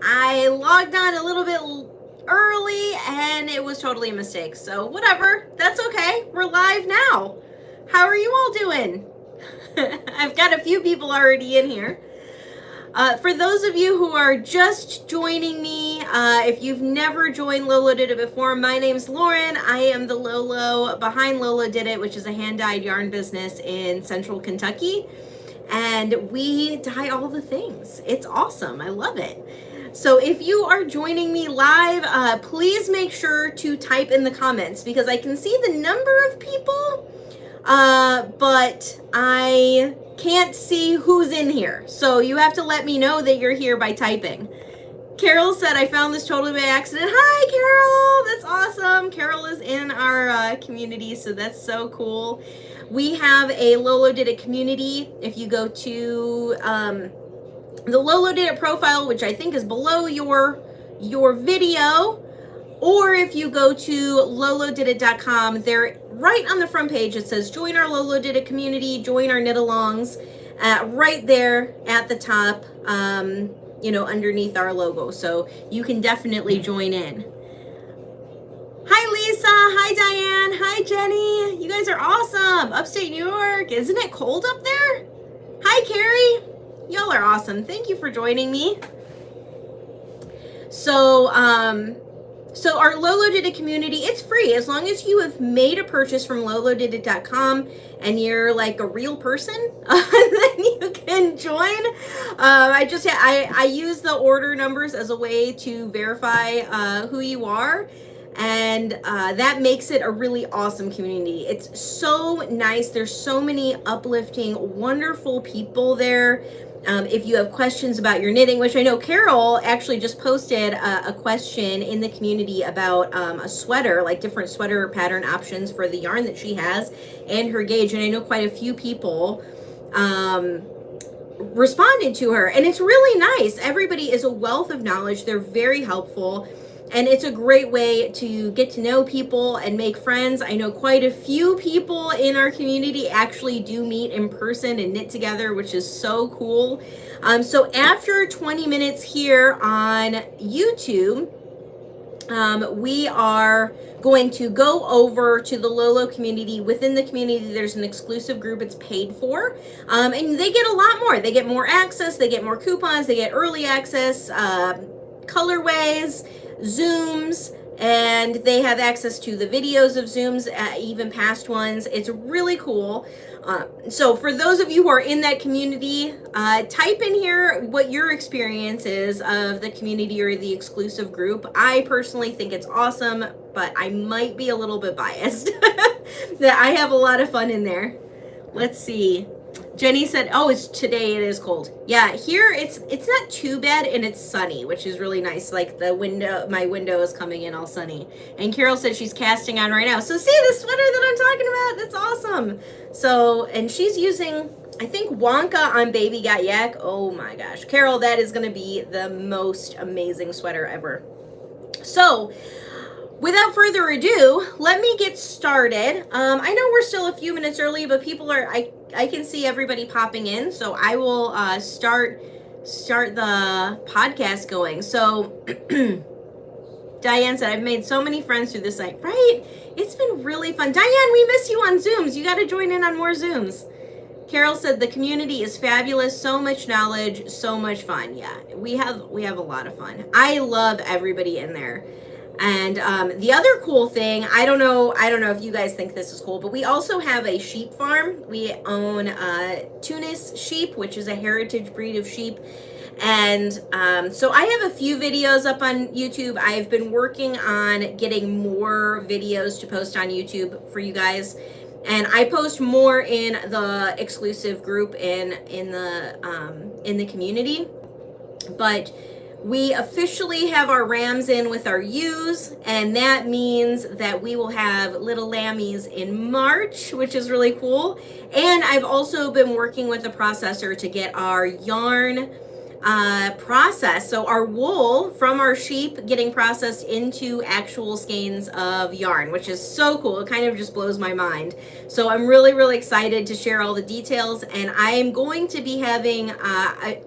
I logged on a little bit early and it was totally a mistake. So whatever, that's okay. We're live now. How are you all doing? I've got a few people already in here. For those of you who are just joining me, if you've never joined lolodidit before, my name's Lauren. I am the Lolo behind lolodidit, which is a hand-dyed yarn business in central Kentucky. And we dye all the things. It's awesome. I love it. So if you are joining me live, please make sure to type in the comments because I can see the number of people, but I can't see who's in here. So you have to let me know that you're here by typing. Carol said, I found this totally by accident. Hi, Carol. That's awesome. Carol is in our community, so that's so cool. We have a lolodidit community. If you go to the lolodidit profile, which I think is below your video, or if you go to lolodidit.com, there right on the front page it says join our lolodidit community, join our knit-alongs, right there at the top, underneath our logo. So you can definitely join in. Hi, Lisa. Hi, Diane. Hi, Jenny. You guys are awesome. Upstate New York. Isn't it cold up there? Hi, Carrie. Y'all are awesome. Thank you for joining me. So our lolodidit community, it's free as long as you have made a purchase from lolodidit.com and you're like a real person, then you can join. I use the order numbers as a way to verify who you are. And that makes it a really awesome community. It's so nice. There's so many uplifting, wonderful people there. If you have questions about your knitting, which I know Carol actually just posted a question in the community about a sweater, like different sweater pattern options for the yarn that she has and her gauge. And I know quite a few people responded to her. And it's really nice. Everybody is a wealth of knowledge. They're very helpful. And it's a great way to get to know people and make friends. I know quite a few people in our community actually do meet in person and knit together, which is so cool. So after 20 minutes here on YouTube, we are going to go over to the Lolo community. Within the community, there's an exclusive group. It's paid for. And they get a lot more. They get more access. They get more coupons. They get early access, colorways, Zooms, and they have access to the videos of Zooms, even past ones. It's really cool. So for those of you who are in that community, type in here what your experience is of the community or the exclusive group. I personally think it's awesome, but I might be a little bit biased. That I have a lot of fun in there. Let's see. Jenny said, oh, today it is cold. Yeah, here it's not too bad and it's sunny, which is really nice. Like my window is coming in all sunny. And Carol said she's casting on right now. So see the sweater that I'm talking about? That's awesome. So, and she's using, I think, Wonka on Baby Got Yak. Oh my gosh. Carol, that is going to be the most amazing sweater ever. So, without further ado, let me get started. I know we're still a few minutes early, but people are, I can see everybody popping in, so I will start the podcast going. So Diane said, I've made so many friends through this site. Right? It's been really fun. Diane, we miss you on Zooms. You got to join in on more Zooms. Carol said, the community is fabulous. So much knowledge, so much fun. Yeah, we have a lot of fun. I love everybody in there. And the other cool thing, I don't know if you guys think this is cool, but we also have a sheep farm. We own Tunis sheep, which is a heritage breed of sheep. And so I have a few videos up on YouTube. I've been working on getting more videos to post on YouTube for you guys. And I post more in the exclusive group in the community. But we officially have our rams in with our ewes, and that means that we will have little lammies in March, which is really cool. And I've also been working with the processor to get our yarn process. So our wool from our sheep getting processed into actual skeins of yarn, which is so cool. It kind of just blows my mind. So I'm really, really excited to share all the details, and I am going to be having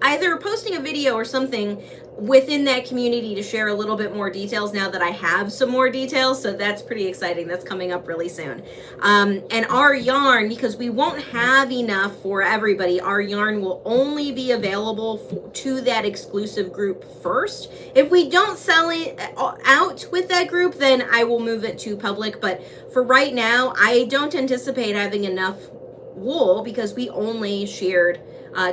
either posting a video or something within that community to share a little bit more details now that I have some more details. So that's pretty exciting. That's coming up really soon. And our yarn, because we won't have enough for everybody, our yarn will only be available to that exclusive group first. If we don't sell it out with that group, then I will move it to public. But for right now, I don't anticipate having enough wool because we only sheared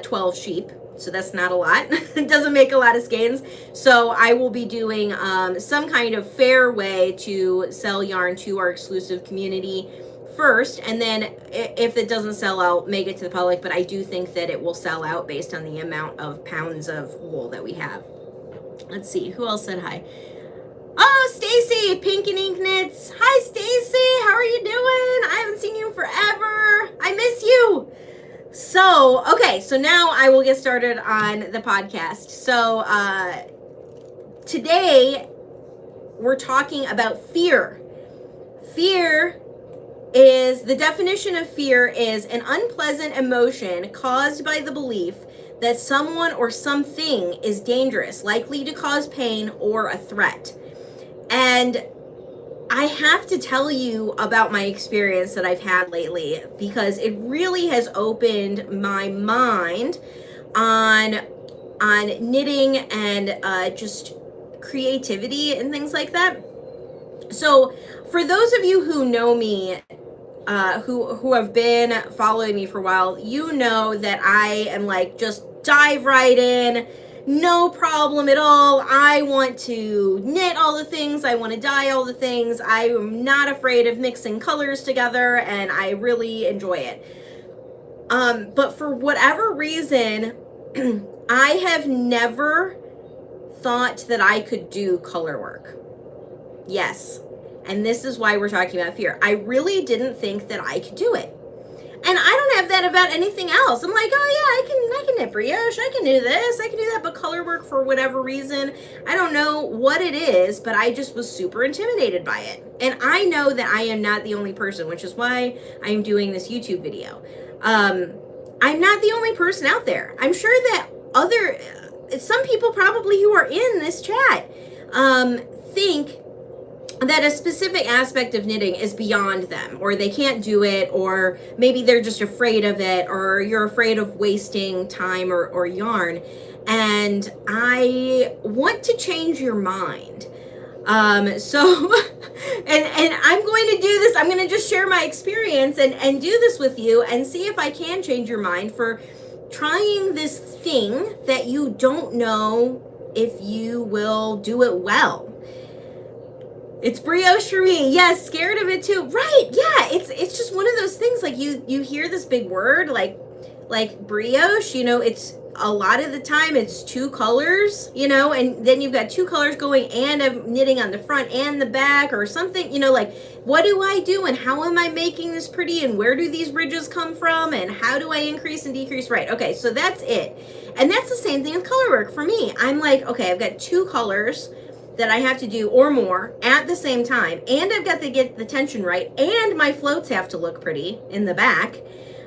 12 sheep. So that's not a lot. It doesn't make a lot of skeins. So I will be doing some kind of fair way to sell yarn to our exclusive community first. And then if it doesn't sell out, make it to the public. But I do think that it will sell out based on the amount of pounds of wool that we have. Let's see, who else said hi? Oh, Stacy, Pink and Ink Knits. Hi, Stacy. How are you doing? I haven't seen you forever. I miss you. So, okay, so now I will get started on the podcast. So, today we're talking about fear. Fear is, the definition of fear is an unpleasant emotion caused by the belief that someone or something is dangerous, likely to cause pain or a threat. And I have to tell you about my experience that I've had lately because it really has opened my mind on knitting and just creativity and things like that. So for those of you who know me, who have been following me for a while, you know that I am like, just dive right in. No problem at all. I want to knit all the things. I want to dye all the things. I am not afraid of mixing colors together, and I really enjoy it. But for whatever reason, I have never thought that I could do color work. Yes. And this is why we're talking about fear. I really didn't think that I could do it. And I don't have that about anything else. I'm like, oh yeah, I can knit brioche, I can do this, I can do that, but color work, for whatever reason, I don't know what it is, but I just was super intimidated by it. And I know that I am not the only person, which is why I'm doing this YouTube video. I'm not the only person out there. I'm sure that some people probably who are in this chat think that a specific aspect of knitting is beyond them, or they can't do it, or maybe they're just afraid of it, or you're afraid of wasting time or yarn. And I want to change your mind. So, and I'm going to do this. I'm going to just share my experience and do this with you and see if I can change your mind for trying this thing that you don't know if you will do it well. It's brioche for me. Yes, scared of it too. Right, yeah, it's just one of those things, like you hear this big word like brioche, you know, it's a lot of the time it's two colors, you know, and then you've got two colors going and I'm knitting on the front and the back or something, you know, like what do I do and how am I making this pretty and where do these ridges come from and how do I increase and decrease? Right, okay, so that's it. And that's the same thing with color work for me. I'm like, okay, I've got two colors that I have to do or more at the same time, and I've got to get the tension right, and my floats have to look pretty in the back.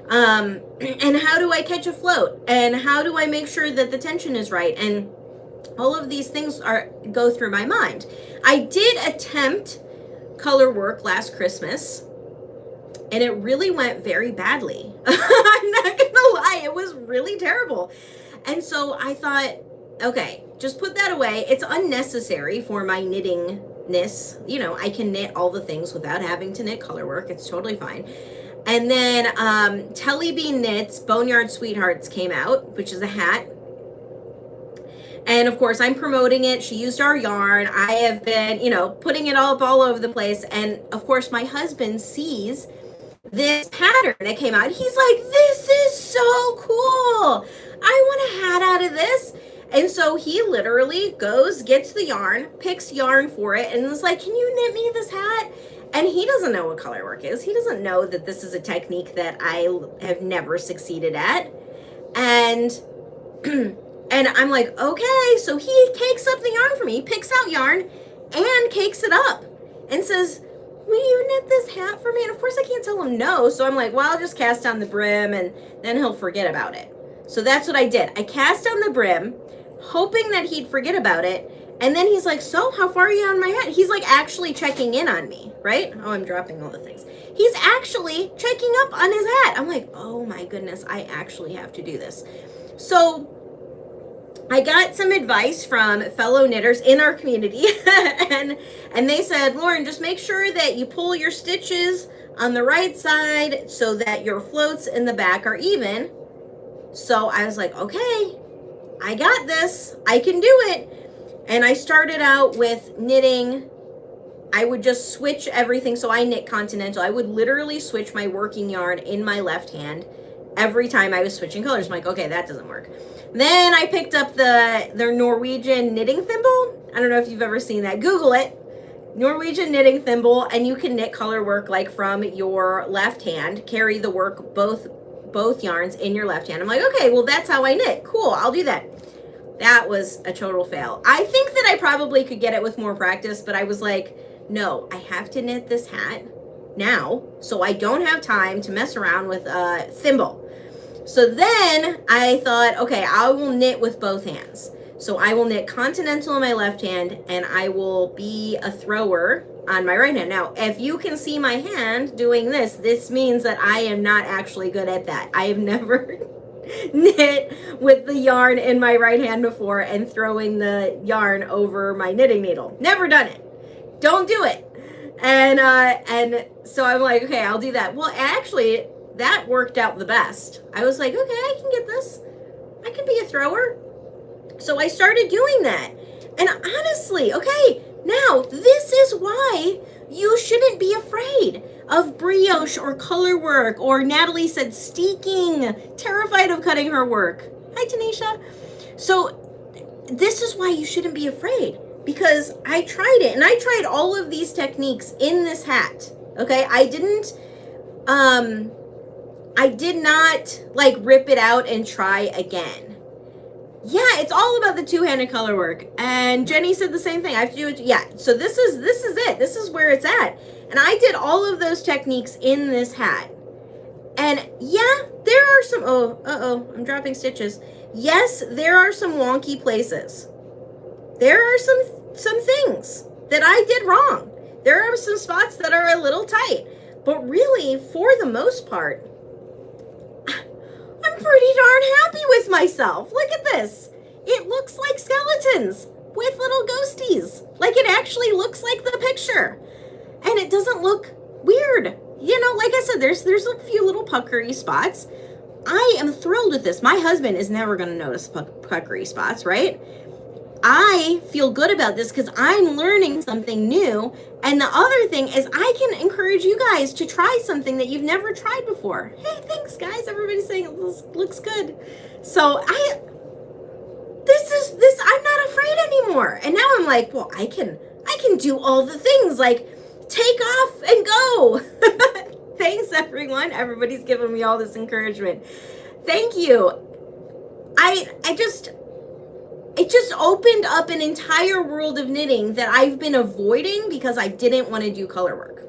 And how do I catch a float? And how do I make sure that the tension is right? And all of these things go through my mind. I did attempt color work last Christmas, and it really went very badly. I'm not gonna lie, it was really terrible. And so I thought, okay, just put that away. It's unnecessary for my knittingness. You know, I can knit all the things without having to knit color work. It's totally fine. And then Telly Bean Knits Boneyard Sweethearts came out, which is a hat. And of course, I'm promoting it. She used our yarn. I have been, you know, putting it all over the place. And of course, my husband sees this pattern that came out. He's like, this is so cool. I want a hat out of this. And so he literally goes, gets the yarn, picks yarn for it, and is like, can you knit me this hat? And he doesn't know what color work is. He doesn't know that this is a technique that I have never succeeded at. And And I'm like, okay. So he cakes up the yarn for me, picks out yarn and cakes it up and says, will you knit this hat for me? And of course I can't tell him no. So I'm like, well, I'll just cast on the brim and then he'll forget about it. So that's what I did. I cast on the brim, hoping that he'd forget about it. And then he's like, so how far are you on my hat? He's like actually checking in on me, right? Oh, I'm dropping all the things. He's actually checking up on his hat. I'm like, oh my goodness, I actually have to do this. So I got some advice from fellow knitters in our community and they said, Lauren, just make sure that you pull your stitches on the right side so that your floats in the back are even. So I was like, okay, I got this. I can do it. And I started out with knitting. I would just switch everything. So I knit continental. I would literally switch my working yarn in my left hand every time I was switching colors. I'm like, okay, that doesn't work. Then I picked up their Norwegian knitting thimble. I don't know if you've ever seen that. Google it. Norwegian knitting thimble, and you can knit color work like from your left hand. Carry the work, both yarns in your left hand. I'm like, okay, well, that's how I knit. Cool, I'll do that. That was a total fail. I think that I probably could get it with more practice, but I was like, no, I have to knit this hat now, so I don't have time to mess around with a thimble. So then I thought, okay, I will knit with both hands. So I will knit continental in my left hand and I will be a thrower on my right hand. Now, if you can see my hand doing this, this means that I am not actually good at that. I have never knit with the yarn in my right hand before and throwing the yarn over my knitting needle. Never done it. Don't do it. And so I'm like, okay, I'll do that. Well, actually, that worked out the best. I was like, okay, I can get this. I can be a thrower. So I started doing that. And honestly, okay, now this is why you shouldn't be afraid of brioche or color work, or Natalie said steeking, terrified of cutting her work. Hi, Tanisha. So this is why you shouldn't be afraid, because I tried it and I tried all of these techniques in this hat. Okay, I did not like rip it out and try again. Yeah, it's all about the two-handed color work. And Jenny said the same thing. I have to do it. Yeah, so this is it. This is where it's at. And I did all of those techniques in this hat. And yeah, there are some, I'm dropping stitches. Yes, there are some wonky places. There are some things that I did wrong. There are some spots that are a little tight. But really, for the most part, I'm pretty darn happy with myself. Look at this. It looks like skeletons with little ghosties. Like it actually looks like the picture. And it doesn't look weird. You know, like I said, there's a few little puckery spots. I am thrilled with this. My husband is never going to notice puckery spots, right? I feel good about this because I'm learning something new. And the other thing is I can encourage you guys to try something that you've never tried before. Hey, thanks guys. Everybody's saying it looks good. So I'm not afraid anymore. And now I'm like, well, I can do all the things, like take off and go. Thanks everyone. Everybody's giving me all this encouragement. Thank you. It just opened up an entire world of knitting that I've been avoiding because I didn't want to do color work.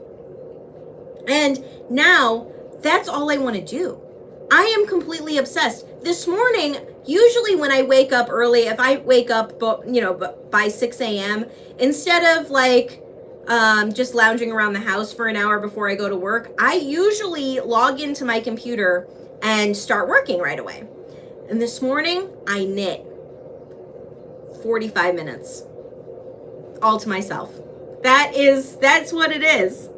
And now that's all I want to do. I am completely obsessed. This morning, usually when I wake up early, if I wake up, by 6 a.m., instead of like just lounging around the house for an hour before I go to work, I usually log into my computer and start working right away. And this morning, I knit 45 minutes all to myself. That's what it is.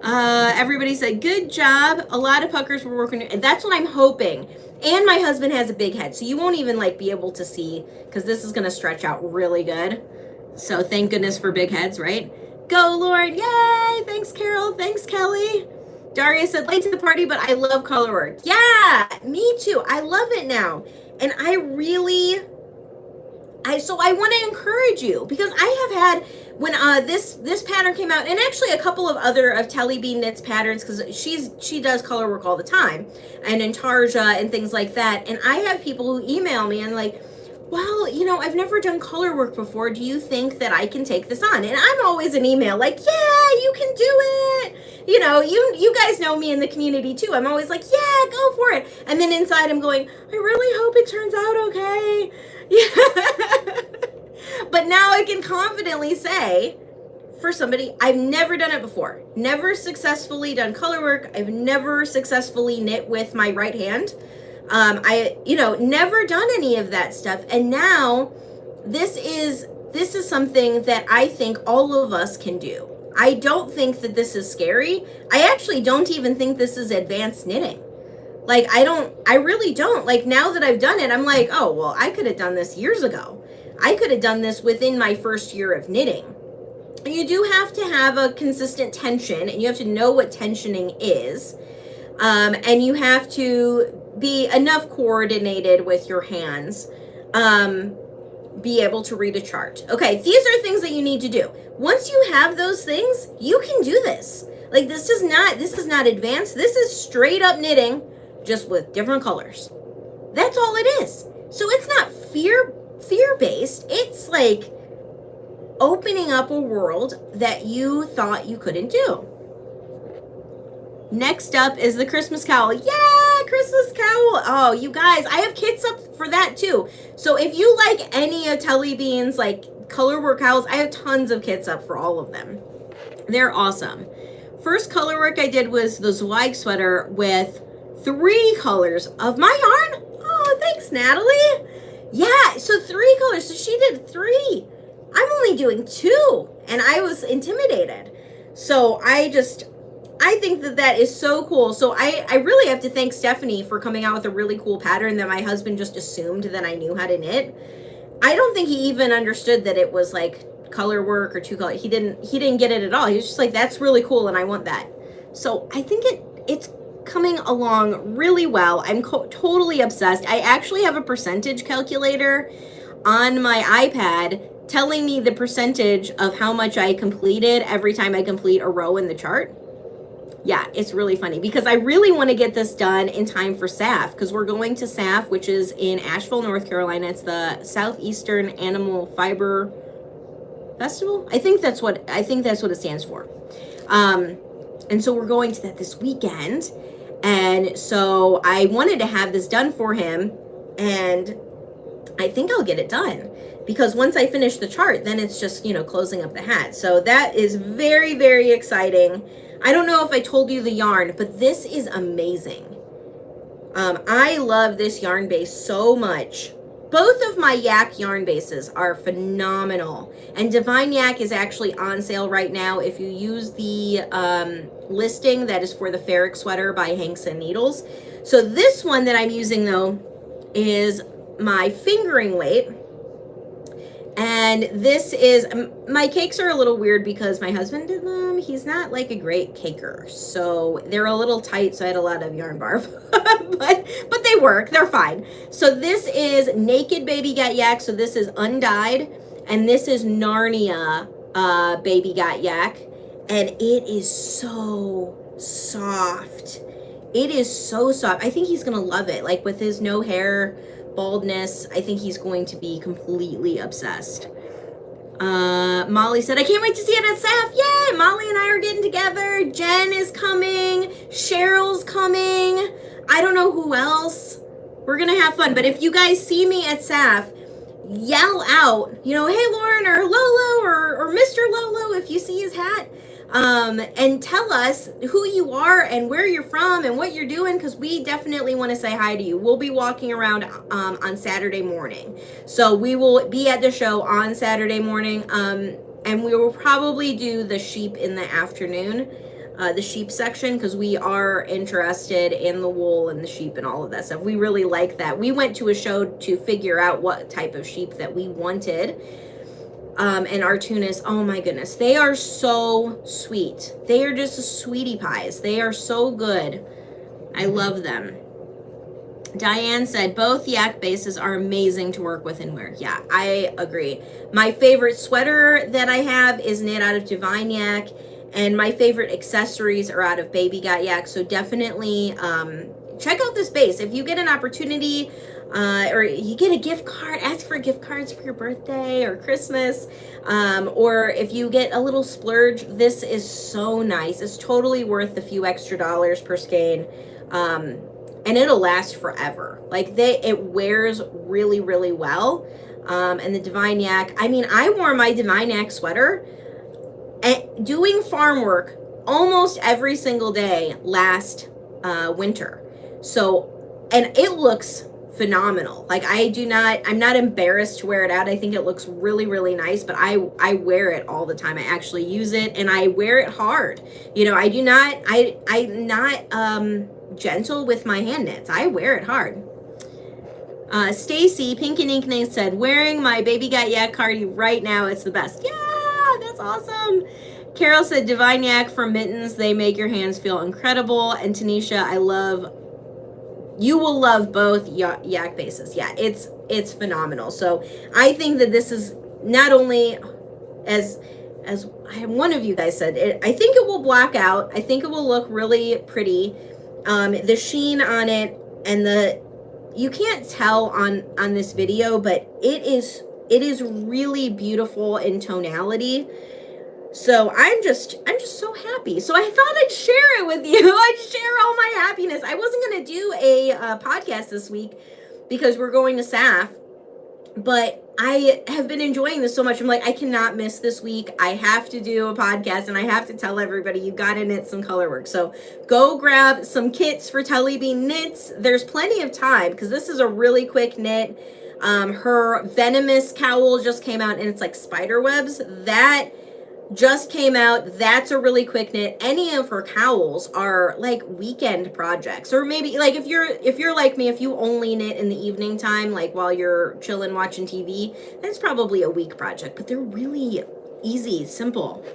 Everybody said good job. A lot of puckers were working, and that's what I'm hoping. And my husband has a big head, so you won't even like be able to see because this is going to stretch out really good. So thank goodness for big heads, right? Go Lord. Yay. Thanks Carol. Thanks Kelly. Daria said late to the party, but I love color work. Yeah, me too. I love it now. And I So I want to encourage you, because I have had, when this pattern came out, and actually a couple of other of Telly Bean Knits patterns, because she does color work all the time, and Intarja and things like that, and I have people who email me and like, well, you know, I've never done color work before. Do you think that I can take this on? And I'm always an email like, yeah, you can do it. You know, you guys know me in the community too. I'm always like, yeah, go for it. And then inside I'm going, I really hope it turns out okay. Yeah. But now I can confidently say, for somebody, I've never done it before. Never successfully done color work. I've never successfully knit with my right hand. I, you know, never done any of that stuff. And now this is something that I think all of us can do. I don't think that this is scary. I actually don't even think this is advanced knitting. Like, I really don't. Like, now that I've done it, I'm like, oh, well, I could have done this years ago. I could have done this within my first year of knitting. And you do have to have a consistent tension, and you have to know what tensioning is. And you have to be enough coordinated with your hands, be able to read a chart. Okay, these are things that you need to do. Once you have those things, you can do this. Like, this is not advanced. This is straight up knitting, just with different colors. That's all it is. So it's not fear-based. It's like opening up a world that you thought you couldn't do. Next up is the Christmas cowl. Yeah, Christmas cowl. Oh, you guys, I have kits up for that too. So if you like any of Telly Bean's like color work cowls, I have tons of kits up for all of them. They're awesome. First color work I did was the Zweig sweater with 3 colors of my yarn. Oh, thanks, Natalie. Yeah, so 3 colors. So she did 3. I'm only doing 2, and I was intimidated. So I think that is so cool. So I really have to thank Stephanie for coming out with a really cool pattern that my husband just assumed that I knew how to knit. I don't think he even understood that it was like color work or 2 color. He didn't get it at all. He was just like, that's really cool and I want that. So I think it's coming along really well. I'm totally obsessed. I actually have a percentage calculator on my iPad telling me the percentage of how much I completed every time I complete a row in the chart. Yeah, it's really funny because I really want to get this done in time for SAF, because we're going to SAF, which is in Asheville, North Carolina. It's the Southeastern Animal Fiber Festival. I think that's what it stands for. And so we're going to that this weekend. And so I wanted to have this done for him, and I think I'll get it done, because once I finish the chart, then it's just, you know, closing up the hat. So that is very, very exciting. I don't know if I told you the yarn, but this is amazing. I love this yarn base so much. Both of my yak yarn bases are phenomenal. And Divine Yak is actually on sale right now. If you use the listing that is for the Ferric sweater by Hanks and Needles. So this one that I'm using though is my fingering weight. And this is, my cakes are a little weird because my husband did them. He's not like a great caker. So they're a little tight, so I had a lot of yarn barf. but they work, they're fine. So this is Naked Baby Got Yak. So this is undyed. And this is Narnia Baby Got Yak. And it is so soft. It is so soft. I think he's gonna love it. Like with his no hair, baldness, I think he's going to be completely obsessed. Molly said, I can't wait to see it at SAF. Yay! Molly and I are getting together. Jen is coming. Cheryl's coming. I don't know who else. We're going to have fun. But if you guys see me at SAF, yell out, you know, hey, Lauren, or Lolo, or Mr. Lolo, if you see his hat. And tell us who you are and where you're from and what you're doing, because we definitely want to say hi to you. We'll be walking around on Saturday morning. So we will be at the show on Saturday morning, and we will probably do the sheep in the afternoon, the sheep section, because we are interested in the wool and the sheep and all of that stuff. We really like that. We went to a show to figure out what type of sheep that we wanted. And our tunas, oh my goodness, they are so sweet. They are just sweetie pies. They are so good. I love them. Diane said, both yak bases are amazing to work with and wear. Yeah, I agree. My favorite sweater that I have is knit out of Divine Yak, and my favorite accessories are out of Baby Got Yak. So definitely check out this base. If you get an opportunity or you get a gift card, ask for gift cards for your birthday or Christmas. Or if you get a little splurge, this is so nice. It's totally worth the few extra dollars per skein. And it'll last forever. Like it wears really, really well. And the Divine Yak, I mean, I wore my Divine Yak sweater doing farm work almost every single day last winter. So, and it looks phenomenal. Like I'm not embarrassed to wear it out. I think it looks really, really nice, but I wear it all the time. I actually use it and I wear it hard. You know, I'm not gentle with my hand knits. I wear it hard. Stacy, Pink and Ink Name said, wearing my Baby Got Yak cardi right now, it's the best. Yeah, that's awesome. Carol said, Divine Yak for mittens, they make your hands feel incredible. And Tanisha, you will love both yak bases. Yeah, it's phenomenal. So I think that this is not only, as one of you guys said, I think it will black out. I think it will look really pretty. The sheen on it and you can't tell on this video, but it is really beautiful in tonality. So I'm just so happy. So I thought I'd share it with you. I'd share all my happiness. I wasn't going to do a podcast this week because we're going to SAF, but I have been enjoying this so much. I'm like, I cannot miss this week. I have to do a podcast and I have to tell everybody you got to knit some color work. So go grab some kits for Telly Bean Knits. There's plenty of time because this is a really quick knit. Her venomous cowl just came out and it's like spider webs. That just came out. That's a really quick knit. Any of her cowls are like weekend projects, or maybe like if you're like me, if you only knit in the evening time, like while you're chilling watching TV, that's probably a week project, but they're really easy, simple.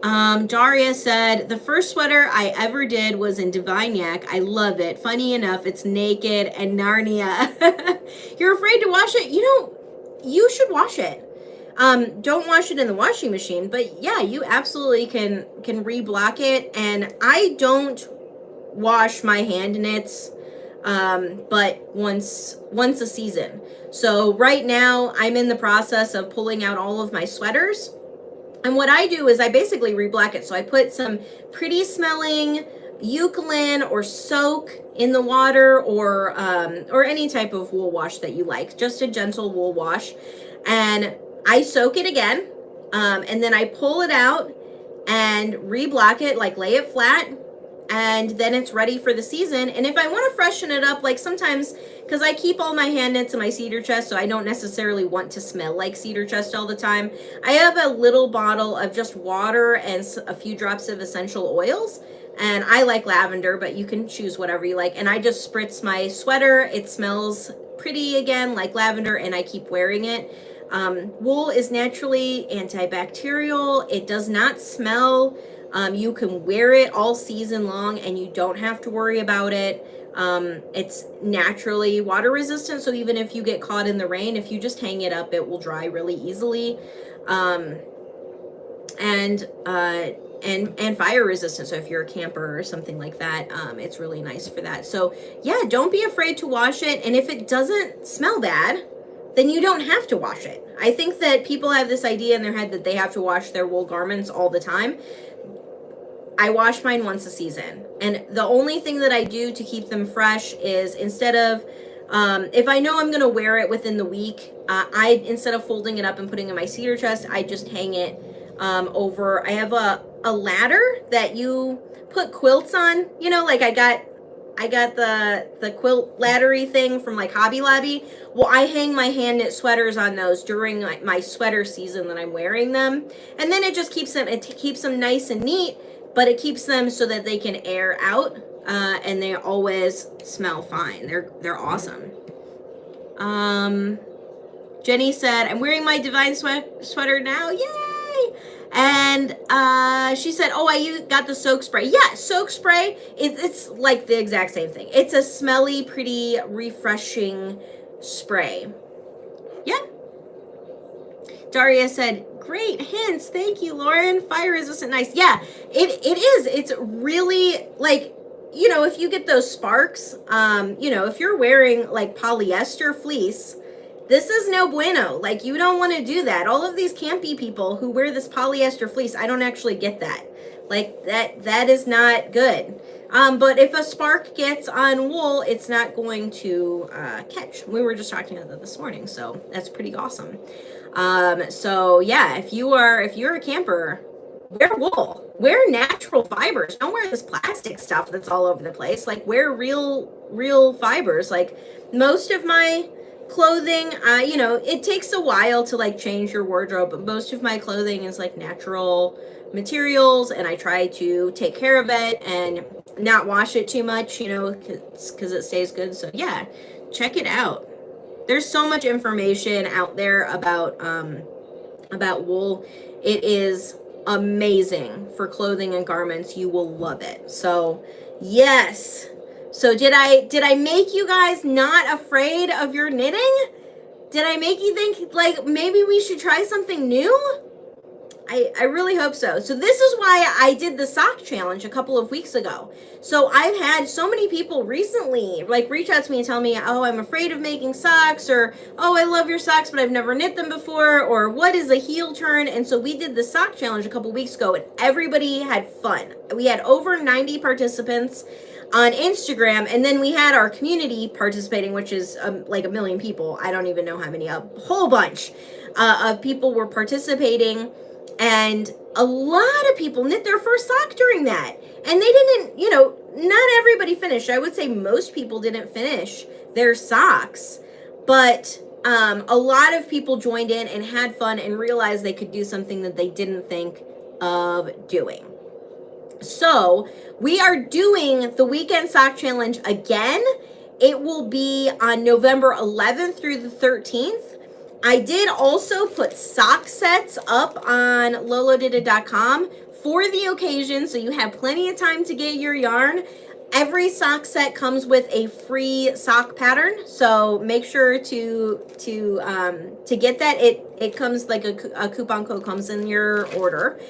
Daria said, the first sweater I ever did was in Divine Yak. I love it. Funny enough, it's naked and Narnia. You're afraid to wash it? You know, you should wash it. Don't wash it in the washing machine, but yeah, you absolutely can reblock it. And I don't wash my hand knits, but once a season. So right now I'm in the process of pulling out all of my sweaters. And what I do is I basically reblock it. So I put some pretty smelling eucalyptus or soak in the water, or any type of wool wash that you like, just a gentle wool wash. And I soak it again, and then I pull it out and reblock it, like lay it flat, and then it's ready for the season. And if I want to freshen it up, like sometimes, because I keep all my hand knits in my cedar chest, so I don't necessarily want to smell like cedar chest all the time, I have a little bottle of just water and a few drops of essential oils. And I like lavender, but you can choose whatever you like. And I just spritz my sweater. It smells pretty again, like lavender, and I keep wearing it. Wool is naturally antibacterial. It does not smell. You can wear it all season long and you don't have to worry about it. It's naturally water resistant. So even if you get caught in the rain, if you just hang it up, it will dry really easily. And fire resistant. So if you're a camper or something like that, it's really nice for that. So yeah, don't be afraid to wash it. And if it doesn't smell bad, then you don't have to wash it. I think that people have this idea in their head that they have to wash their wool garments all the time. I wash mine once a season. And the only thing that I do to keep them fresh is instead of, if I know I'm going to wear it within the week, instead of folding it up and putting it in my cedar chest, I just hang it over. I have a ladder that you put quilts on, you know, like I got the quilt laddery thing from like Hobby Lobby. Well, I hang my hand knit sweaters on those during like my sweater season that I'm wearing them. And then it just keeps them nice and neat, but it keeps them so that they can air out, and they always smell fine. They're awesome. Jenny said, I'm wearing my Divine sweater now. Yay! And she said, oh, I got the soak spray. Yeah, soak spray, it's like the exact same thing. It's a smelly, pretty, refreshing spray. Yeah. Daria said, great hints. Thank you, Lauren. Fire resistant, nice. Yeah, it is. It's really like, you know, if you get those sparks, you know, if you're wearing like polyester fleece, this is no bueno. Like, you don't want to do that. All of these campy people who wear this polyester fleece, I don't actually get that. Like, that is not good. But if a spark gets on wool, it's not going to catch. We were just talking about that this morning, so that's pretty awesome. So yeah, if you're a camper, wear wool, wear natural fibers. Don't wear this plastic stuff that's all over the place. Like, wear real fibers. Like, most of my clothing, you know, it takes a while to like change your wardrobe, but most of my clothing is like natural materials, and I try to take care of it and not wash it too much, you know, because it stays good. So yeah, check it out. There's so much information out there about wool. It is amazing for clothing and garments. You will love it. So yes. So did I make you guys not afraid of your knitting? Did I make you think like maybe we should try something new? I really hope so. So this is why I did the sock challenge a couple of weeks ago. So I've had so many people recently like reach out to me and tell me, oh, I'm afraid of making socks, or, oh, I love your socks, but I've never knit them before, or what is a heel turn? And so we did the sock challenge a couple weeks ago, and everybody had fun. We had over 90 participants on Instagram, and then we had our community participating, which is like 1 million people. I don't even know how many, a whole bunch of people were participating. And a lot of people knit their first sock during that. And they didn't, you know, not everybody finished. I would say most people didn't finish their socks. But a lot of people joined in and had fun and realized they could do something that they didn't think of doing. So we are doing the weekend sock challenge again. It will be on November 11th through the 13th. I did also put sock sets up on lolodidit.com for the occasion, so you have plenty of time to get your yarn. Every sock set comes with a free sock pattern, so make sure to get that. It comes like a coupon code comes in your order.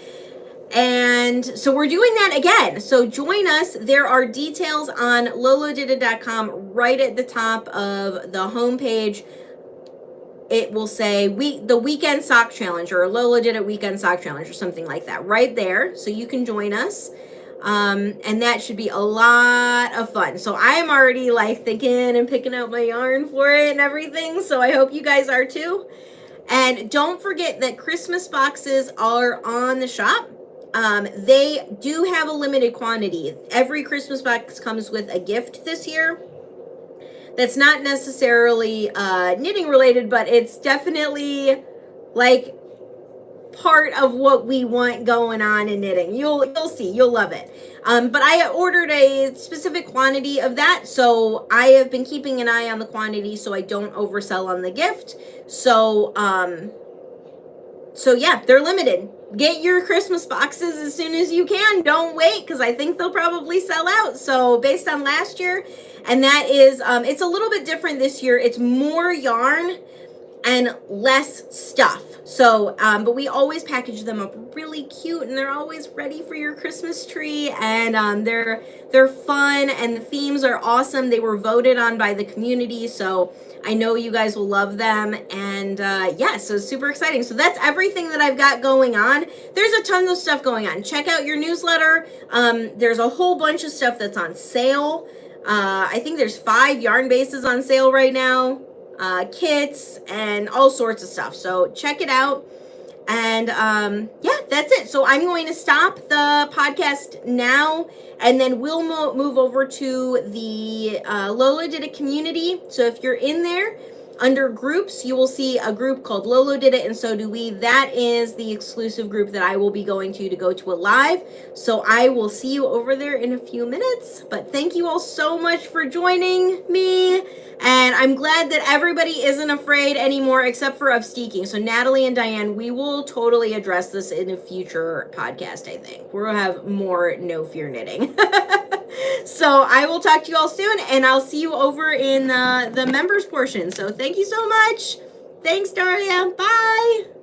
And so we're doing that again. So join us. There are details on lolodidit.com right at the top of the homepage. It will say the weekend sock challenge, or lolodidit weekend sock challenge, or something like that right there. So you can join us. And that should be a lot of fun. So I am already like thinking and picking out my yarn for it and everything. So I hope you guys are too. And don't forget that Christmas boxes are on the shop. They do have a limited quantity. Every Christmas box comes with a gift this year. That's not necessarily knitting related, but it's definitely like part of what we want going on in knitting. You'll see, you'll love it. But I ordered a specific quantity of that, so I have been keeping an eye on the quantity so I don't oversell on the gift. So yeah, they're limited. Get your Christmas boxes as soon as you can. Don't wait, because I think they'll probably sell out. So based on last year, and that is, it's a little bit different this year. It's more yarn and less stuff. So, but we always package them up really cute, and they're always ready for your Christmas tree. And they're fun, and the themes are awesome. They were voted on by the community, so I know you guys will love them. And yeah, so super exciting. So that's everything that I've got going on. There's a ton of stuff going on. Check out your newsletter. There's a whole bunch of stuff that's on sale. I think there's 5 yarn bases on sale right now, kits and all sorts of stuff. So check it out. And yeah, that's it. So I'm going to stop the podcast now, and then we'll move over to the lolodidit community. So if you're in there Under groups, you will see a group called Lolodidit and So Do We. That is the exclusive group that I will be going to go to a live. So I will see you over there in a few minutes. But thank you all so much for joining me. And I'm glad that everybody isn't afraid anymore except for of steeking. So Natalie and Diane, we will totally address this in a future podcast, I think. We'll have more no fear knitting. So I will talk to you all soon, and I'll see you over in the members portion. So thank you so much. Thanks, Daria. Bye.